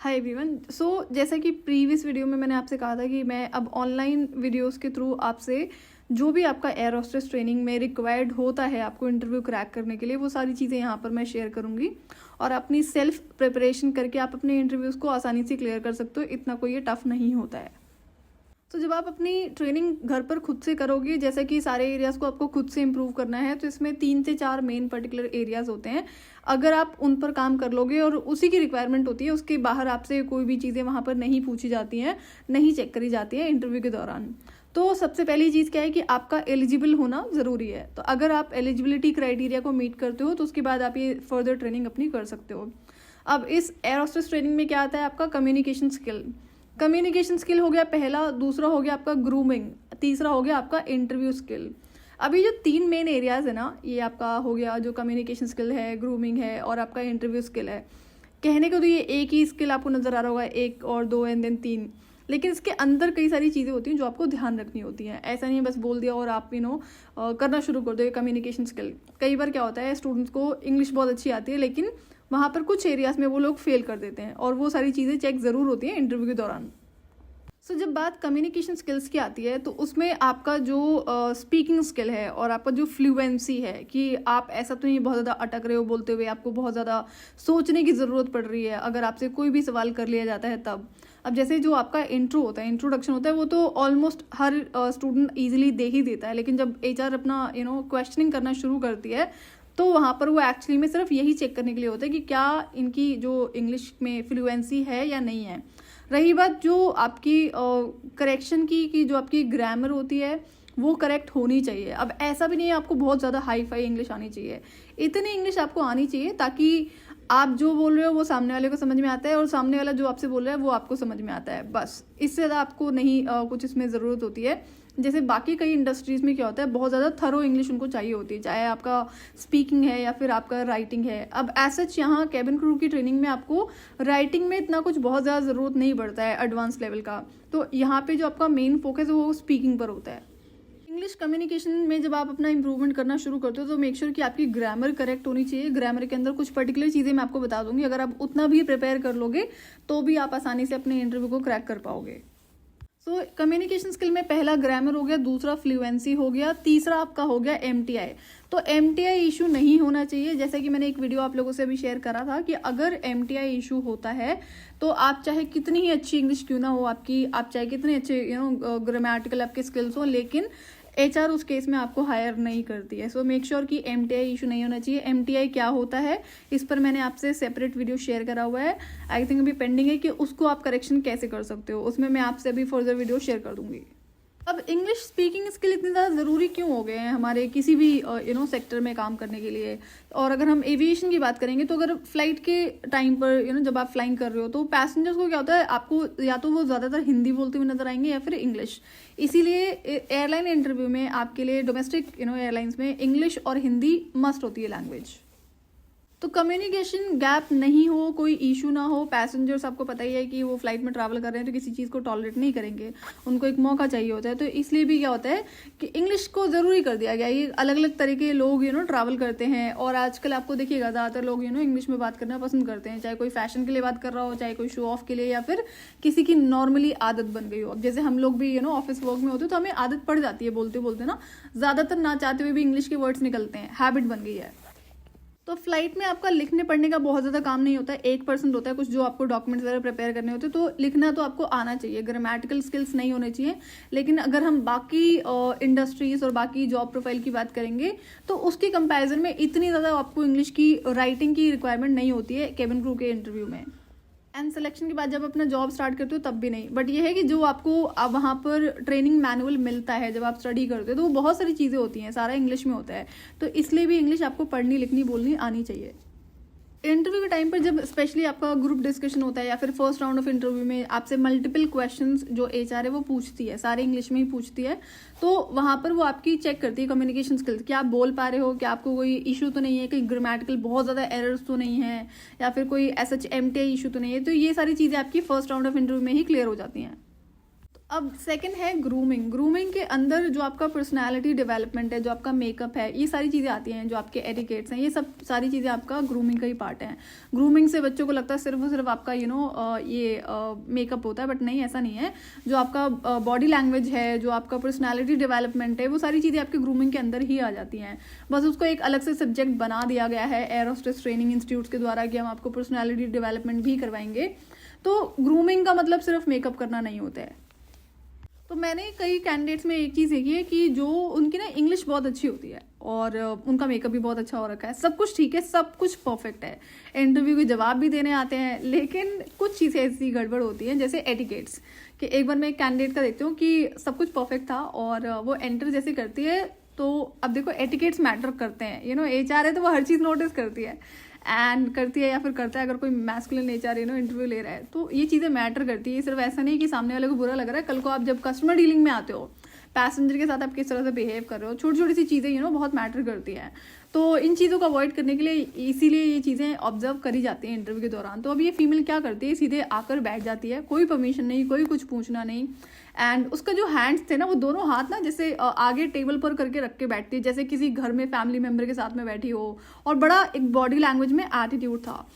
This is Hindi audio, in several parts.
Hi everyone. जैसा कि प्रीवियस वीडियो में मैंने आपसे कहा था कि मैं अब ऑनलाइन वीडियोस के थ्रू आपसे जो भी आपका एयर होस्टेस ट्रेनिंग में रिक्वायर्ड होता है आपको इंटरव्यू क्रैक करने के लिए, वो सारी चीज़ें यहाँ पर मैं शेयर करूँगी और अपनी सेल्फ प्रिपरेशन करके आप अपने इंटरव्यूज़ को आसानी से क्लियर कर सकते हो। इतना कोई ये टफ नहीं होता है। तो जब आप अपनी ट्रेनिंग घर पर खुद से करोगे, जैसे कि सारे एरियाज़ को आपको खुद से इम्प्रूव करना है, तो इसमें 3 से 4 मेन पर्टिकुलर एरियाज़ होते हैं। अगर आप उन पर काम कर लोगे और उसी की रिक्वायरमेंट होती है, उसके बाहर आपसे कोई भी चीज़ें वहाँ पर नहीं पूछी जाती हैं, नहीं चेक करी जाती हैं इंटरव्यू के दौरान। तो सबसे पहली चीज़ क्या है कि आपका एलिजिबल होना ज़रूरी है। तो अगर आप एलिजिबिलिटी क्राइटेरिया को मीट करते हो तो उसके बाद आप ये फर्दर ट्रेनिंग अपनी कर सकते हो। अब इस एयर होस्टेस ट्रेनिंग में क्या आता है, आपका कम्युनिकेशन स्किल। कम्युनिकेशन स्किल हो गया पहला, दूसरा हो गया आपका ग्रूमिंग, तीसरा हो गया आपका इंटरव्यू स्किल। अभी जो 3 मेन एरियाज है ना, ये आपका हो गया जो कम्युनिकेशन स्किल है, ग्रूमिंग है और आपका इंटरव्यू स्किल है। कहने को तो ये एक ही स्किल आपको नज़र आ रहा होगा, 1 और 2 एंड देन 3, लेकिन इसके अंदर कई सारी चीज़ें होती हैं जो आपको ध्यान रखनी होती हैं। ऐसा नहीं है बस बोल दिया और आप करना शुरू कर दो। कम्युनिकेशन स्किल कई बार क्या होता है, स्टूडेंट्स को इंग्लिश बहुत अच्छी आती है लेकिन वहाँ पर कुछ एरियाज में वो लोग फेल कर देते हैं और वो सारी चीज़ें चेक ज़रूर होती हैं इंटरव्यू के दौरान। जब बात कम्युनिकेशन स्किल्स की आती है तो उसमें आपका जो स्पीकिंग स्किल है और आपका जो फ्लुएंसी है, कि आप ऐसा तो नहीं बहुत ज़्यादा अटक रहे हो बोलते हुए, आपको बहुत ज़्यादा सोचने की ज़रूरत पड़ रही है अगर आपसे कोई भी सवाल कर लिया जाता है तब। अब जैसे जो आपका इंट्रो होता है, इंट्रोडक्शन होता है, वो तो ऑलमोस्ट हर स्टूडेंट ईजिली दे ही देता है, लेकिन जब एचआर अपना क्वेश्चनिंग करना शुरू करती है तो वहाँ पर वो एक्चुअली में सिर्फ यही चेक करने के लिए होता है कि क्या इनकी जो इंग्लिश में फ्लुएंसी है या नहीं है। रही बात जो आपकी करेक्शन की, कि जो आपकी ग्रामर होती है वो करेक्ट होनी चाहिए। अब ऐसा भी नहीं है आपको बहुत ज़्यादा हाई फाई इंग्लिश आनी चाहिए, इतनी इंग्लिश आपको आनी चाहिए ताकि आप जो बोल रहे हो वो सामने वाले को समझ में आता है और सामने वाला जो आपसे बोल रहा है वो आपको समझ में आता है। बस इससे ज़्यादा आपको नहीं कुछ इसमें ज़रूरत होती है। जैसे बाकी कई इंडस्ट्रीज़ में क्या होता है, बहुत ज़्यादा थरो इंग्लिश उनको चाहिए होती है, चाहे आपका स्पीकिंग है या फिर आपका राइटिंग है। अब एज यहाँ कैबिन क्रू की ट्रेनिंग में आपको राइटिंग में इतना कुछ बहुत ज़्यादा ज़रूरत नहीं पड़ता है एडवांस लेवल का। तो यहाँ पे जो आपका मेन फोकस है वो स्पीकिंग पर होता है। इंग्लिश कम्युनिकेशन में जब आप अपना इंप्रूवमेंट करना शुरू करते हो तो मेक श्योर कि आपकी ग्रामर करेक्ट होनी चाहिए। ग्रामर के अंदर कुछ पर्टिकुलर चीज़ें मैं आपको बता दूंगी, अगर आप उतना भी प्रिपेयर कर लोगे तो भी आप आसानी से अपने इंटरव्यू को क्रैक कर पाओगे। कम्युनिकेशन स्किल में पहला ग्रामर हो गया, दूसरा फ्लुएंसी हो गया, तीसरा आपका हो गया एमटीआई। तो एमटीआई इशू नहीं होना चाहिए। जैसे कि मैंने एक वीडियो आप लोगों से अभी शेयर करा था कि अगर एमटीआई इशू होता है तो आप चाहे कितनी ही अच्छी इंग्लिश क्यों ना हो आपकी, आप चाहे कितने अच्छे ग्रामेटिकल आपके स्किल्स हो, लेकिन एचआर उस केस में आपको हायर नहीं करती है। मेक श्योर कि एमटीआई इशू नहीं होना चाहिए। एमटीआई क्या होता है इस पर मैंने आपसे सेपरेट वीडियो शेयर करा हुआ है, आई थिंक अभी पेंडिंग है, कि उसको आप करेक्शन कैसे कर सकते हो, उसमें मैं आपसे अभी फर्दर वीडियो शेयर कर दूंगी। अब इंग्लिश स्पीकिंग स्किल इतने ज़्यादा ज़रूरी क्यों हो गए हैं हमारे किसी भी सेक्टर में काम करने के लिए। और अगर हम एविएशन की बात करेंगे तो अगर फ्लाइट के टाइम पर जब आप फ्लाइंग कर रहे हो तो पैसेंजर्स को क्या होता है, आपको या तो वो ज़्यादातर हिंदी बोलते हुए नजर आएंगे या फिर इंग्लिश। इसीलिए एयरलाइन इंटरव्यू में आपके लिए डोमेस्टिक एयरलाइंस में इंग्लिश और हिंदी मस्ट होती है लैंग्वेज। तो कम्युनिकेशन गैप नहीं हो, कोई इशू ना हो। पैसेंजर्स आपको पता ही है कि वो फ्लाइट में ट्रैवल कर रहे हैं तो किसी चीज़ को टॉलरेट नहीं करेंगे, उनको एक मौका चाहिए होता है। तो इसलिए भी क्या होता है कि इंग्लिश को ज़रूरी कर दिया गया है। ये अलग अलग तरीके के लोग ट्रैवल करते हैं और आजकल आपको देखिएगा ज़्यादातर लोग इंग्लिश में बात करना पसंद करते हैं, चाहे कोई फैशन के लिए बात कर रहा हो, चाहे कोई शो ऑफ के लिए, या फिर किसी की नॉर्मली आदत बन गई हो। अब जैसे हम लोग भी ऑफिस वर्क में होते तो हमें आदत पड़ जाती है बोलते बोलते ना, ज़्यादातर ना चाहते हुए भी इंग्लिश के वर्ड्स निकलते हैं, हैबिट बन गई है। तो फ्लाइट में आपका लिखने पढ़ने का बहुत ज़्यादा काम नहीं होता है, 1% होता है कुछ जो आपको डॉक्यूमेंट्स वगैरह प्रिपेयर करने होते हैं। तो लिखना तो आपको आना चाहिए, ग्रामेटिकल स्किल्स नहीं होने चाहिए। लेकिन अगर हम बाकी इंडस्ट्रीज और बाकी जॉब प्रोफाइल की बात करेंगे तो उसकी कंपैरिजन में इतनी ज़्यादा आपको इंग्लिश की राइटिंग की रिक्वायरमेंट नहीं होती है केबिन क्रू के इंटरव्यू में। एंड सिलेक्शन के बाद जब अपना जॉब स्टार्ट करते हो तब भी नहीं। बट ये है कि जो आपको अब वहाँ पर ट्रेनिंग मैनुअल मिलता है जब आप स्टडी करते हो तो वो बहुत सारी चीज़ें होती हैं, सारा इंग्लिश में होता है। तो इसलिए भी इंग्लिश आपको पढ़नी लिखनी बोलनी आनी चाहिए। इंटरव्यू के टाइम पर जब स्पेशली आपका ग्रुप डिस्कशन होता है या फिर फर्स्ट राउंड ऑफ इंटरव्यू में आपसे मल्टीपल क्वेश्चंस जो एचआर है वो पूछती है, सारे इंग्लिश में ही पूछती है। तो वहाँ पर वो आपकी चेक करती है कम्युनिकेशन स्किल्स, क्या आप बोल पा रहे हो, क्या आपको कोई इशू तो नहीं है, कहीं ग्रामेटिकल बहुत ज़्यादा एरर्स तो नहीं है, या फिर कोई एमटीआई इशू तो नहीं है। तो ये सारी चीज़ें आपकी फर्स्ट राउंड ऑफ इंटरव्यू में ही क्लियर हो जाती हैं। अब सेकंड है ग्रूमिंग। ग्रूमिंग के अंदर जो आपका पर्सनालिटी डेवलपमेंट है, जो आपका मेकअप है, ये सारी चीज़ें आती हैं, जो आपके एटिकेट्स हैं, ये सब सारी चीज़ें आपका ग्रूमिंग का ही पार्ट है। ग्रूमिंग से बच्चों को लगता है सिर्फ और सिर्फ आपका ये मेकअप होता है, बट नहीं, ऐसा नहीं है। जो आपका बॉडी लैंग्वेज है, जो आपका पर्सनैलिटी डेवलपमेंट है, वो सारी चीज़ें आपके ग्रूमिंग के अंदर ही आ जाती हैं। बस उसको एक अलग से सब्जेक्ट बना दिया गया है एयर होस्टेस ट्रेनिंग इंस्टीट्यूट के द्वारा कि हम आपको पर्सनैलिटी डेवलपमेंट भी करवाएंगे। तो ग्रूमिंग का मतलब सिर्फ मेकअप करना नहीं होता है। तो मैंने कई कैंडिडेट्स में एक चीज़ देखी है कि जो उनकी ना इंग्लिश बहुत अच्छी होती है और उनका मेकअप भी बहुत अच्छा हो रखा है, सब कुछ ठीक है, सब कुछ परफेक्ट है, इंटरव्यू के जवाब भी देने आते हैं, लेकिन कुछ चीज़ें ऐसी गड़बड़ होती हैं जैसे एटिकेट्स। कि एक बार मैं एक कैंडिडेट का देखती हूँ कि सब कुछ परफेक्ट था और वो एंटर जैसे करती है, तो अब देखो एटिकेट्स मैटर करते हैं, HR है तो वो हर चीज़ नोटिस करती है एंड करती है या फिर करता है। अगर कोई मैस्कुलिन नेचर इंटरव्यू ले रहा है तो ये चीज़ें मैटर करती है। सिर्फ ऐसा नहीं कि सामने वाले को बुरा लग रहा है, कल को आप जब कस्टमर डीलिंग में आते हो, पैसेंजर के साथ आप किस तरह से बिहेव कर रहे हो, छोटी छोटी सी चीज़ें बहुत मैटर करती हैं। तो इन चीज़ों को अवॉइड करने के लिए इसीलिए ये चीज़ें ऑब्जर्व करी जाती हैं इंटरव्यू के दौरान। तो अब ये फीमेल क्या करती है, सीधे आकर बैठ जाती है, कोई परमिशन नहीं, कोई कुछ पूछना नहीं। एंड उसका जो हैंड्स थे ना, वो दोनों हाथ ना जैसे आगे टेबल पर करके रख के बैठती है, जैसे किसी घर में फैमिली मेम्बर के साथ में बैठी हो, और बड़ा एक बॉडी लैंग्वेज में एटीट्यूड था।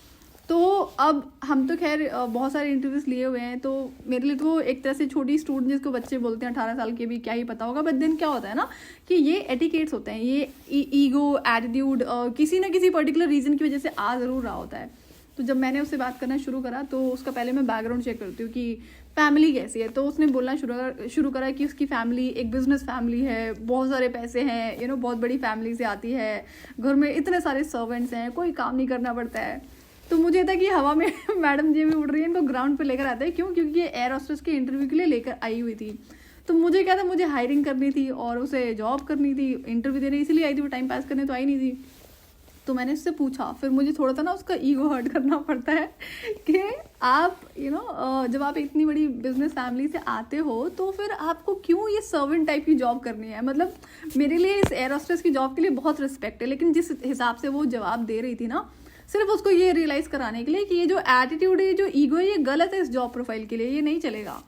तो अब हम तो खैर बहुत सारे इंटरव्यूज लिए हुए हैं, तो मेरे लिए तो एक तरह से छोटी स्टूडेंट जिसको बच्चे बोलते हैं 18 साल के, भी क्या ही पता होगा। बट देन क्या होता है ना कि ये एटिकेट्स होते हैं, ये ईगो एटीट्यूड किसी ना किसी पर्टिकुलर रीजन की वजह से आ ज़रूर रहा होता है। तो जब मैंने उससे बात करना शुरू करा तो उसका पहले मैं बैकग्राउंड चेक करती हूँ कि फैमिली कैसी है। तो उसने बोलना शुरू करा कि उसकी फैमिली एक बिजनेस फैमिली है, बहुत सारे पैसे हैं, बहुत बड़ी फैमिली से आती है, घर में इतने सारे सर्वेंट्स हैं, कोई काम नहीं करना पड़ता है। तो मुझे था कि हवा में मैडम जी भी उड़ रही है, इनको ग्राउंड पे लेकर आते हैं। क्यों? क्योंकि ये एयर होस्टेस के इंटरव्यू के लिए लेकर आई हुई थी। तो मुझे क्या था, मुझे हायरिंग करनी थी और उसे जॉब करनी थी, इंटरव्यू देने इसलिए आई थी, वो टाइम पास करने तो आई नहीं थी। तो मैंने उससे पूछा, फिर मुझे थोड़ा सा ना उसका ईगो हर्ट करना पड़ता है कि आप जब आप इतनी बड़ी बिजनेस फैमिली से आते हो तो फिर आपको क्यों ये सर्वेंट टाइप की जॉब करनी है। मतलब मेरे लिए इस एयर होस्टेस की जॉब के लिए बहुत रिस्पेक्ट है, लेकिन जिस हिसाब से वो जवाब दे रही थी ना, सिर्फ उसको ये रियलाइज कराने के लिए कि ये जो एटीट्यूड है, जो ईगो है, ये गलत है इस जॉब प्रोफाइल के लिए, ये नहीं चलेगा।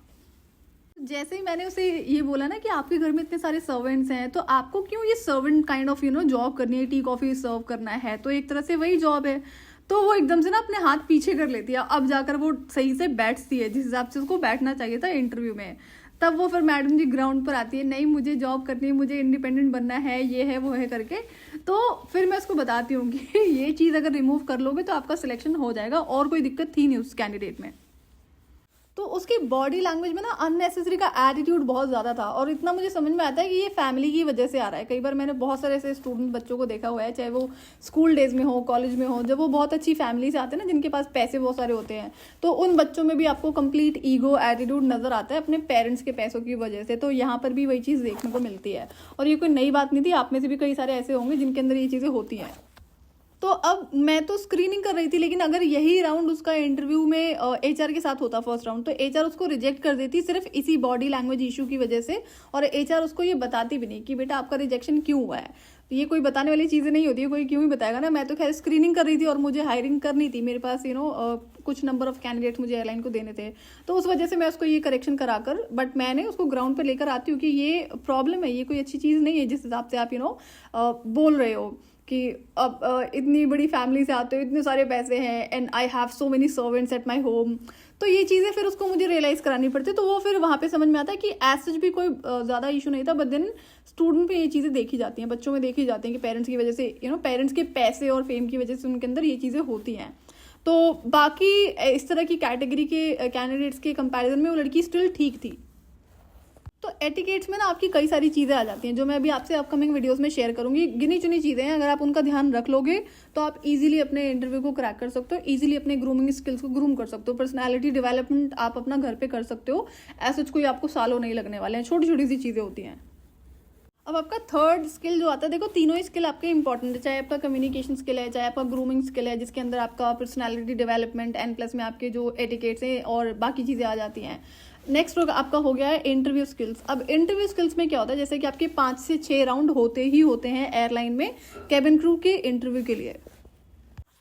जैसे ही मैंने उसे ये बोला ना कि आपके घर में इतने सारे सर्वेंट्स हैं, तो आपको क्यों ये सर्वेंट काइंड ऑफ जॉब करनी है, टी कॉफी सर्व करना है, तो एक तरह से वही जॉब है। तो वो एकदम से ना अपने हाथ पीछे कर लेती है, अब जाकर वो सही से बैठती है जिस हिसाब से उसको बैठना चाहिए था इंटरव्यू में। तब वो फिर मैडम जी ग्राउंड पर आती है, नहीं मुझे जॉब करनी है, मुझे इंडिपेंडेंट बनना है, ये है वो है करके। तो फिर मैं उसको बताती हूँ कि ये चीज़ अगर रिमूव कर लोगे तो आपका सिलेक्शन हो जाएगा, और कोई दिक्कत थी नहीं उस कैंडिडेट में। तो उसकी बॉडी लैंग्वेज में ना अननेसेसरी का एटीट्यूड बहुत ज़्यादा था, और इतना मुझे समझ में आता है कि ये फैमिली की वजह से आ रहा है। कई बार मैंने बहुत सारे ऐसे स्टूडेंट बच्चों को देखा हुआ है, चाहे वो स्कूल डेज में हो, कॉलेज में हो, जब वो बहुत अच्छी फैमिली से आते हैं ना, जिनके पास पैसे बहुत सारे होते हैं, तो उन बच्चों में भी आपको कंप्लीट ईगो एटीट्यूड नजर आता है अपने पेरेंट्स के पैसों की वजह से। तो यहाँ पर भी वही चीज़ देखने को मिलती है, और ये कोई नई बात नहीं थी, आप में से भी कई सारे ऐसे होंगे जिनके अंदर ये चीज़ें होती हैं। तो अब मैं तो स्क्रीनिंग कर रही थी, लेकिन अगर यही राउंड उसका इंटरव्यू में HR के साथ होता फर्स्ट राउंड, तो HR उसको रिजेक्ट कर देती सिर्फ इसी बॉडी लैंग्वेज इशू की वजह से, और HR उसको ये बताती भी नहीं कि बेटा आपका रिजेक्शन क्यों हुआ है। ये कोई बताने वाली चीज़ें नहीं होती है, कोई क्यों ही बताएगा ना। मैं तो खैर स्क्रीनिंग कर रही थी और मुझे हायरिंग करनी थी, मेरे पास कुछ नंबर ऑफ कैंडिडेट्स मुझे एयरलाइन को देने थे, तो उस वजह से मैं उसको ये करेक्शन कराकर, बट मैंने उसको ग्राउंड पर लेकर आती हूँ कि ये प्रॉब्लम है, ये कोई अच्छी चीज़ नहीं है जिस हिसाब से आप बोल रहे हो कि अब इतनी बड़ी फैमिली से आते हो, इतने सारे पैसे हैं, and I have so many servants at my home. तो ये चीज़ें फिर उसको मुझे रियलाइज़ करानी पड़ती है। तो वो फिर वहाँ पे समझ में आता है कि एज सच भी कोई ज़्यादा इशू नहीं था, बट देन स्टूडेंट पे ये चीज़ें देखी जाती हैं, बच्चों में देखी जाती हैं कि पेरेंट्स की वजह से, पेरेंट्स के पैसे और फेम की वजह से उनके अंदर ये चीज़ें होती हैं। तो बाकी इस तरह की कैटेगरी के कैंडिडेट्स के कंपैरिजन में वो लड़की स्टिल ठीक थी। तो एटिकेट्स में ना आपकी कई सारी चीज़ें आ जाती हैं, जो मैं अभी आपसे अपकमिंग वीडियोस में शेयर करूंगी। गिनी चुनी चीज़ें हैं, अगर आप उनका ध्यान रख लोगे तो आप इजीली अपने इंटरव्यू को क्रैक कर सकते हो, इजीली अपने ग्रूमिंग स्किल्स को ग्रूम कर सकते हो, पर्सनालिटी डेवलपमेंट आप अपना घर पे कर सकते हो। ऐसा कोई आपको सालों नहीं लगने वाले हैं, छोटी छोटी सी चीज़ें होती हैं। अब आपका थर्ड स्किल जो आता है, देखो तीनों ही स्किल आपके इंपॉर्टेंट है, चाहे आपका कम्युनिकेशन स्किल है, चाहे आपका ग्रूमिंग स्किल है, जिसके अंदर आपका पर्सनालिटी डेवलपमेंट एंड प्लस में आपके जो एटिकेट्स हैं और बाकी चीज़ें आ जाती हैं। नेक्स्ट आपका हो गया है इंटरव्यू स्किल्स। अब इंटरव्यू स्किल्स में क्या होता है, जैसे कि आपके 5 से 6 राउंड होते ही होते हैं एयरलाइन में कैबिन क्रू के इंटरव्यू के लिए।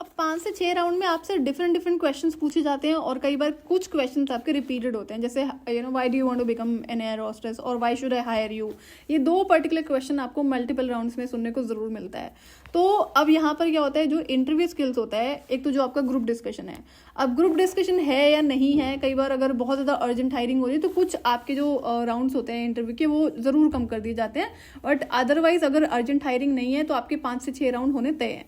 अब 5 से 6 राउंड में आपसे डिफरेंट क्वेश्चंस पूछे जाते हैं और कई बार कुछ क्वेश्चंस आपके रिपीटेड होते हैं, जैसे why do you want to become an air hostess और why should I hire you. ये 2 पर्टिकुलर क्वेश्चन आपको मल्टीपल राउंड्स में सुनने को जरूर मिलता है। तो अब यहाँ पर क्या होता है, जो इंटरव्यू स्किल्स होता है, एक तो जो आपका ग्रुप डिस्कशन है। अब ग्रुप डिस्कशन है या नहीं है, कई बार अगर बहुत ज़्यादा अर्जेंट हायरिंग हो रही है तो कुछ आपके जो राउंड्स होते हैं इंटरव्यू के वो ज़रूर कम कर दिए जाते हैं, बट अदरवाइज अगर अर्जेंट हायरिंग नहीं है तो आपके 5 से 6 राउंड होने तय हैं।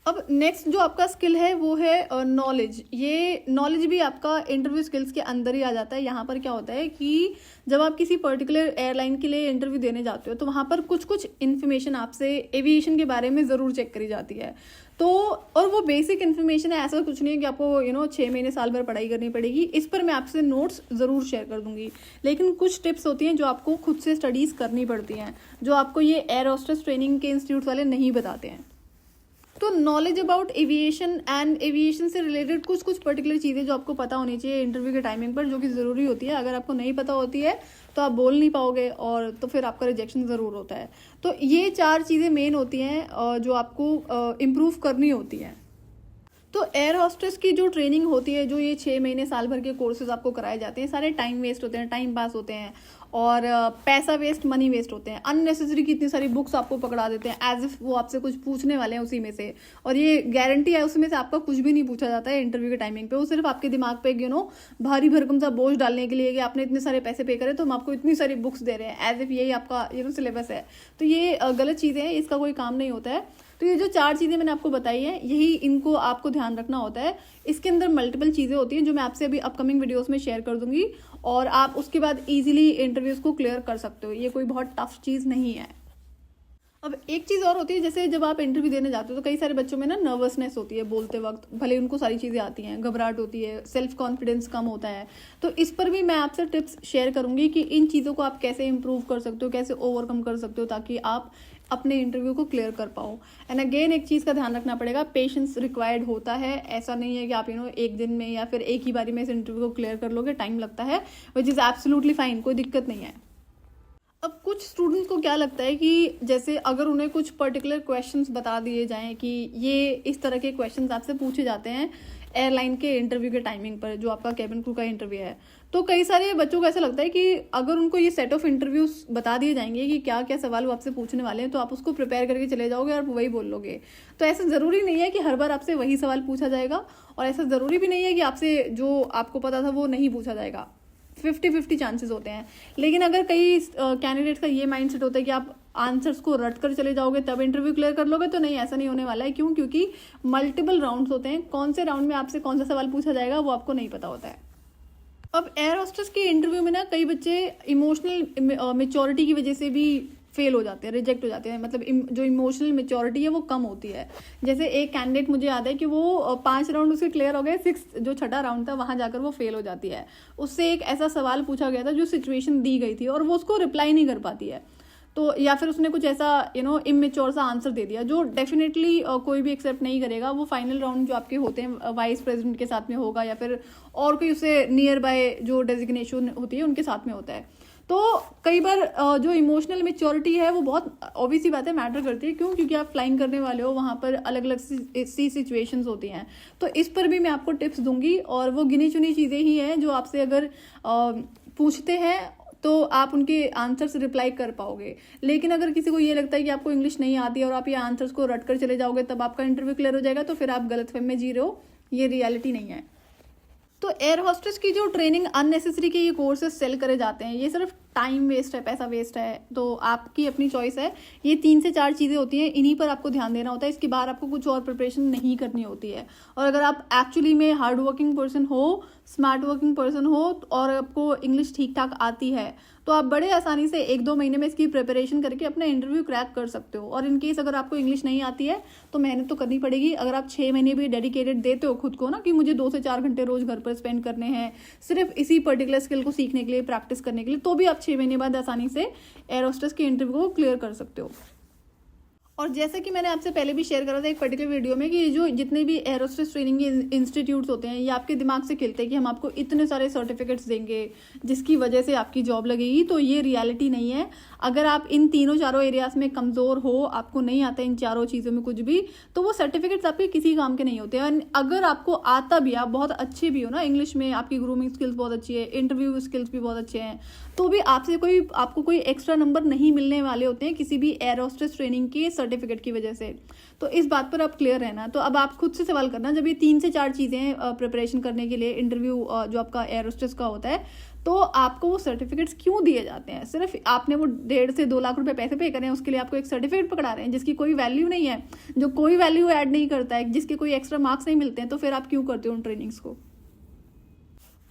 अब नेक्स्ट जो आपका स्किल है वो है नॉलेज। ये नॉलेज भी आपका इंटरव्यू स्किल्स के अंदर ही आ जाता है। यहाँ पर क्या होता है कि जब आप किसी पर्टिकुलर एयरलाइन के लिए इंटरव्यू देने जाते हो तो वहाँ पर कुछ इन्फॉर्मेशन आपसे एविएशन के बारे में ज़रूर चेक करी जाती है। तो और वो बेसिक इन्फॉर्मेशन है, ऐसा कुछ नहीं है कि आपको 6 महीने साल भर पढ़ाई करनी पड़ेगी। इस पर मैं आपसे नोट्स ज़रूर शेयर कर दूंगी, लेकिन कुछ टिप्स होती हैं जो आपको खुद से स्टडीज़ करनी पड़ती हैं, जो आपको ये एयर होस्टेस ट्रेनिंग के इंस्टीट्यूट वाले नहीं बताते हैं। तो knowledge about aviation and aviation से रिलेटेड कुछ पर्टिकुलर चीज़ें जो आपको पता होनी चाहिए इंटरव्यू के टाइमिंग पर, जो कि ज़रूरी होती है। अगर आपको नहीं पता होती है तो आप बोल नहीं पाओगे और तो फिर आपका रिजेक्शन ज़रूर होता है। तो ये 4 चीज़ें मेन होती हैं जो आपको इम्प्रूव करनी होती हैं। तो एयर हॉस्टेस की जो ट्रेनिंग होती है, जो ये 6 महीने साल भर के कोर्सेज आपको कराए जाते हैं, सारे टाइम वेस्ट होते हैं, टाइम पास होते हैं और पैसा वेस्ट, मनी वेस्ट होते हैं। अननेसेसरी कितनी सारी बुक्स आपको पकड़ा देते हैं एज इफ वो आपसे कुछ पूछने वाले हैं उसी में से, और ये गारंटी है उसमें से आपका कुछ भी नहीं पूछा जाता है इंटरव्यू के टाइमिंग पे। वो सिर्फ आपके दिमाग पे भारी भरकम सा बोझ डालने के लिए कि आपने इतने सारे पैसे पे करे तो हम आपको इतनी सारी बुक्स दे रहे हैं, एज इफ यही आपका सिलेबस है। तो ये गलत चीज़ें हैं, इसका कोई काम नहीं होता है। तो ये जो 4 चीज़ें मैंने आपको बताई हैं, यही इनको आपको ध्यान रखना होता है। इसके अंदर मल्टीपल चीज़ें होती हैं जो मैं आपसे अभी अपकमिंग वीडियोस में शेयर कर दूंगी और आप उसके बाद इजीली इंटरव्यूज को क्लियर कर सकते हो। ये कोई बहुत टफ चीज़ नहीं है। अब एक चीज़ और होती है, जैसे जब आप इंटरव्यू देने जाते हो तो कई सारे बच्चों में नर्वसनेस होती है बोलते वक्त, भले उनको सारी चीज़ें आती हैं, घबराहट होती है, सेल्फ कॉन्फिडेंस कम होता है। तो इस पर भी मैं आपसे टिप्स शेयर करूंगी कि इन चीज़ों को आप कैसे इंप्रूव कर सकते हो, कैसे ओवरकम कर सकते हो, ताकि आप अपने इंटरव्यू को क्लियर कर पाओ। एंड अगेन एक चीज़ का ध्यान रखना पड़ेगा, पेशेंस रिक्वायर्ड होता है। ऐसा नहीं है कि आप एक दिन में या फिर एक ही बारी में इस इंटरव्यू को क्लियर कर लोगे, टाइम लगता है, विच इज़ एब्सोल्युटली फाइन, कोई दिक्कत नहीं है। अब कुछ स्टूडेंट्स को क्या लगता है कि जैसे अगर उन्हें कुछ पर्टिकुलर क्वेश्चंस बता दिए जाएं कि ये इस तरह के क्वेश्चंस आपसे पूछे जाते हैं एयरलाइन के इंटरव्यू के टाइमिंग पर, जो आपका केबिन क्रू का इंटरव्यू है, तो कई सारे बच्चों को ऐसा लगता है कि अगर उनको ये सेट ऑफ इंटरव्यूज बता दिए जाएंगे कि क्या क्या सवाल वो आपसे पूछने वाले हैं, तो आप उसको प्रिपेयर करके चले जाओगे और वही बोल लोगे। तो ऐसा ज़रूरी नहीं है कि हर बार आपसे वही सवाल पूछा जाएगा, और ऐसा ज़रूरी भी नहीं है कि आपसे जो आपको पता था वो नहीं पूछा जाएगा। 50-50 चांसेस होते हैं। लेकिन अगर कई कैंडिडेट्स का ये माइंडसेट होता है कि आप आंसर्स को रट कर चले जाओगे तब इंटरव्यू क्लियर कर लोगे, तो नहीं, ऐसा नहीं होने वाला है। क्यों? क्योंकि मल्टीपल राउंड्स होते हैं, कौन से राउंड में आपसे कौन सा सवाल पूछा जाएगा वो आपको नहीं पता होता है। अब एयर होस्टेस के इंटरव्यू में कई बच्चे इमोशनल मेच्योरिटी की वजह से भी फेल हो जाते हैं, रिजेक्ट हो जाते हैं। मतलब जो इमोशनल मेच्योरिटी है वो कम होती है। जैसे एक कैंडिडेट मुझे याद है कि वो 5 राउंड उसके क्लियर हो गए, 6 जो छठा राउंड था वहां जाकर वो फेल हो जाती है। उससे एक ऐसा सवाल पूछा गया था जो सिचुएशन दी गई थी और वो उसको रिप्लाई नहीं कर पाती है, तो या फिर उसने कुछ ऐसा इमेच्योर सा आंसर दे दिया जो डेफिनेटली कोई भी एक्सेप्ट नहीं करेगा। वो फाइनल राउंड जो आपके होते हैं वाइस प्रेसिडेंट के साथ में होगा या फिर और कोई उससे नियर बाय जो डेजिग्नेशन होती है उनके साथ में होता है। तो कई बार जो इमोशनल मेच्योरिटी है वो बहुत ऑब्वियस ही बात है मैटर करती है। क्यों? क्योंकि आप फ्लाइंग करने वाले हो, वहाँ पर अलग अलग सी सिचुएशंस होती हैं। तो इस पर भी मैं आपको टिप्स दूंगी और वो गिनी चुनी चीज़ें ही हैं जो आपसे अगर पूछते हैं तो आप उनके आंसर्स रिप्लाई कर पाओगे। लेकिन अगर किसी को ये लगता है कि आपको इंग्लिश नहीं आती है और आप ये आंसर्स को रट कर चले जाओगे तब आपका इंटरव्यू क्लियर हो जाएगा, तो फिर आप गलतफहमी में जी रहे हो, ये रियलिटी नहीं है। तो एयर होस्टेस की जो ट्रेनिंग अननेसेसरी के ये कोर्सेज सेल करे जाते हैं, ये सिर्फ टाइम वेस्ट है, पैसा वेस्ट है। तो आपकी अपनी चॉइस है। ये 3 से 4 चीज़ें होती हैं, इन्हीं पर आपको ध्यान देना होता है। इसके बाहर आपको कुछ और प्रिपरेशन नहीं करनी होती है। और अगर आप एक्चुअली में हार्ड वर्किंग पर्सन हो, स्मार्ट वर्किंग पर्सन हो और आपको इंग्लिश ठीक ठाक आती है, तो आप बड़े आसानी से 1-2 महीने में इसकी प्रिपरेशन करके अपना इंटरव्यू क्रैक कर सकते हो। और इनकेस अगर आपको इंग्लिश नहीं आती है तो मेहनत तो करनी पड़ेगी। अगर आप 6 महीने भी डेडिकेटेड देते हो खुद को कि मुझे 2 से 4 घंटे रोज घर पर स्पेंड करने हैं सिर्फ इसी पर्टिकुलर स्किल को सीखने के लिए, प्रैक्टिस करने के लिए, तो भी आप 6 महीने बाद आसानी से एयर होस्टेस के इंटरव्यू को क्लियर कर सकते हो। और जैसा कि मैंने आपसे पहले भी शेयर करा था एक पर्टिकुलर वीडियो में कि जो जितने भी एरोस्पेस ट्रेनिंग के इंस्टीट्यूट्स होते हैं, ये आपके दिमाग से खेलते हैं कि हम आपको इतने सारे सर्टिफिकेट्स देंगे जिसकी वजह से आपकी जॉब लगेगी। तो ये रियलिटी नहीं है। अगर आप इन तीनों चारों एरियाज में कमज़ोर हो, आपको नहीं आता इन चारों चीज़ों में कुछ भी, तो वो सर्टिफिकेट्स आपके किसी काम के नहीं होते हैं। अगर आपको आता भी, आप बहुत अच्छे भी हो ना इंग्लिश में, आपकी ग्रूमिंग स्किल्स बहुत अच्छी है, इंटरव्यू स्किल्स भी बहुत अच्छे हैं, तो भी आपको कोई एक्स्ट्रा नंबर नहीं मिलने वाले होते हैं किसी भी एयर होस्टेस ट्रेनिंग के सर्टिफिकेट की वजह से। तो इस बात पर आप क्लियर रहना। तो अब आप खुद से सवाल करना, जब ये 3 से 4 चीज़ें प्रिपरेशन करने के लिए इंटरव्यू जो आपका एयर होस्टेस का होता है, तो आपको वो सर्टिफिकेट्स क्यों दिए जाते हैं? सिर्फ आपने वो 1.5 से 2 लाख रुपए पैसे पे करें, उसके लिए आपको एक सर्टिफिकेट पकड़ा रहे हैं जिसकी कोई वैल्यू नहीं है, जो कोई वैल्यू ऐड नहीं करता है, जिसके कोई एक्स्ट्रा मार्क्स नहीं मिलते हैं, तो फिर आप क्यों करते हो उन ट्रेनिंग्स को?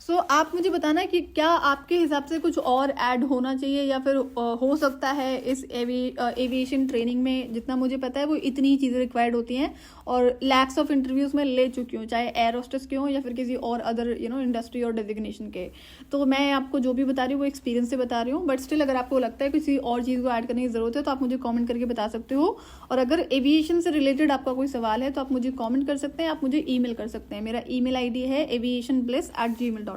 सो आप मुझे बताना कि क्या आपके हिसाब से कुछ और ऐड होना चाहिए, या फिर हो सकता है इस एविएशन ट्रेनिंग में, जितना मुझे पता है वो इतनी ही चीज़ें रिक्वायर्ड होती हैं और लैक्स ऑफ इंटरव्यूज़ में ले चुकी हूँ, चाहे एयर होस्टेस के हों या फिर किसी और अदर इंडस्ट्री और डेजिग्नेशन के। तो मैं आपको जो भी बता रही हूँ वो एक्सपीरियंस से बता रही हूँ, बट स्टिल अगर आपको लगता है किसी और चीज़ को ऐड करने की ज़रूरत है तो आप मुझे कॉमेंट करके बता सकते हो। और अगर एविएशन से रिलेटेड आपका कोई सवाल है तो आप मुझे कॉमेंट कर सकते हैं, आप मुझे ईमेल कर सकते हैं। मेरा ईमेल ID है aviationbliss@gmail.com।